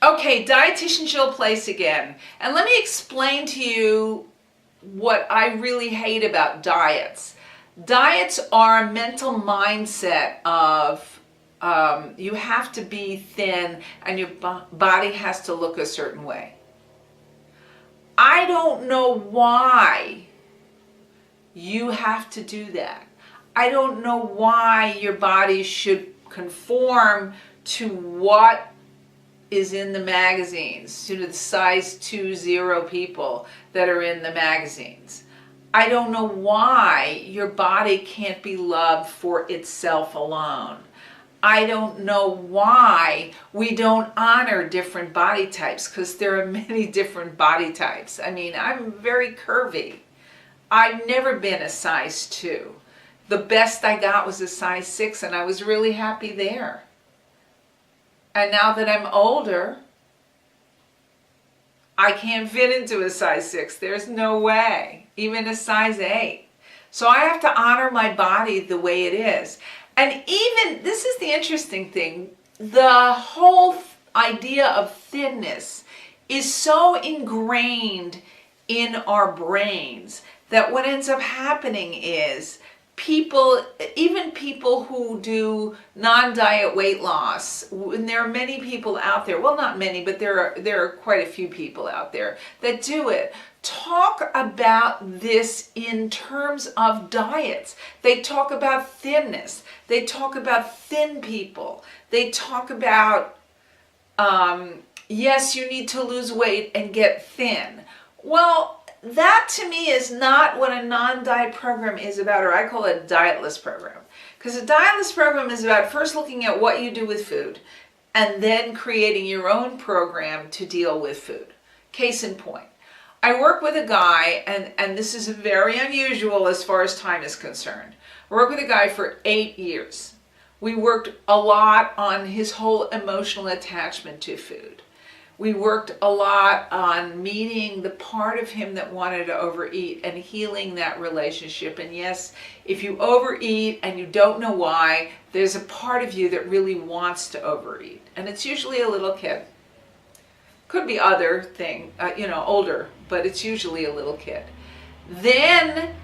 Okay, Dietitian Jill Place again. And let me explain to you what I really hate about diets. Diets are a mental mindset of you have to be thin and your body has to look a certain way. I don't know why you have to do that. I don't know why your body should conform to what is in the magazines, to the size 20 people that are in the magazines. I don't know why your body can't be loved for itself alone. I don't know why we don't honor different body types, because there are many different body types. I mean, I'm very curvy. I've never been a size 2. The best I got was a size 6, and I was really happy there. And now that I'm older, I can't fit into a size 6. There's no way, even a size 8. So I have to honor my body the way it is. And even, this is the interesting thing, the whole idea of thinness is so ingrained in our brains that what ends up happening is people, even people who do non-diet weight loss, and there are many people out there, well, not many, but there are quite a few people out there that do it, talk about this in terms of diets. They talk about thinness. They talk about thin people. They talk about, yes, you need to lose weight and get thin. Well, that to me is not what a non-diet program is about, or I call it a dietless program. Because a dietless program is about first looking at what you do with food and then creating your own program to deal with food. Case in point, I work with a guy, and this is very unusual as far as time is concerned. I worked with a guy for 8 years. We worked a lot on his whole emotional attachment to food. We worked a lot on meeting the part of him that wanted to overeat and healing that relationship. And yes, if you overeat and you don't know why, there's a part of you that really wants to overeat. And it's usually a little kid. Could be other thing, older, but it's usually a little kid. Then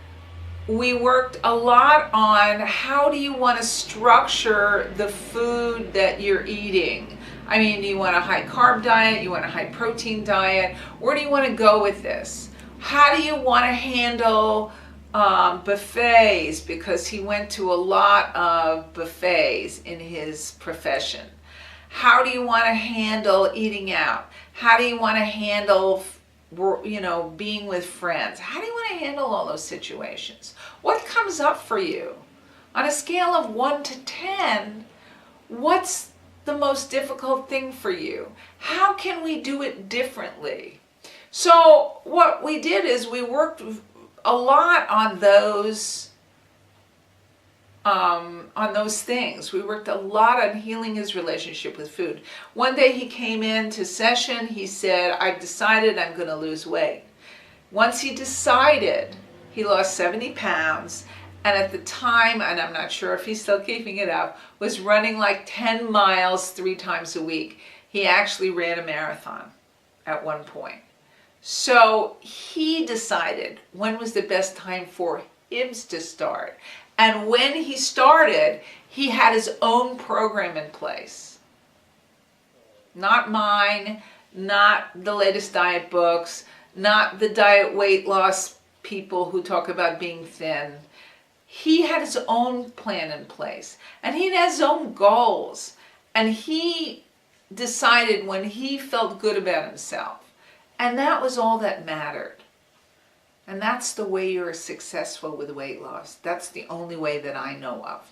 we worked a lot on how do you want to structure the food that you're eating. I mean, do you want a high carb diet? You want a high protein diet? Where do you want to go with this? How do you want to handle buffets? Because he went to a lot of buffets in his profession. How do you want to handle eating out? How do you want to handle, being with friends? How do you want to handle all those situations? What comes up for you? On a scale of 1 to 10, what's the most difficult thing for you? How can we do it differently? So what we did is we worked a lot on those things. We worked a lot on healing his relationship with food. One day he came into session, he said, I've decided I'm going to lose weight. Once he decided, he lost 70 pounds. And at the time, and I'm not sure if he's still keeping it up, was running like 10 miles 3 times a week. He actually ran a marathon at one point. So he decided when was the best time for him to start. And when he started, he had his own program in place. Not mine, not the latest diet books, not the diet weight loss people who talk about being thin. He had his own plan in place, and he had his own goals, and he decided when he felt good about himself, and that was all that mattered. And that's the way you're successful with weight loss. That's the only way that I know of.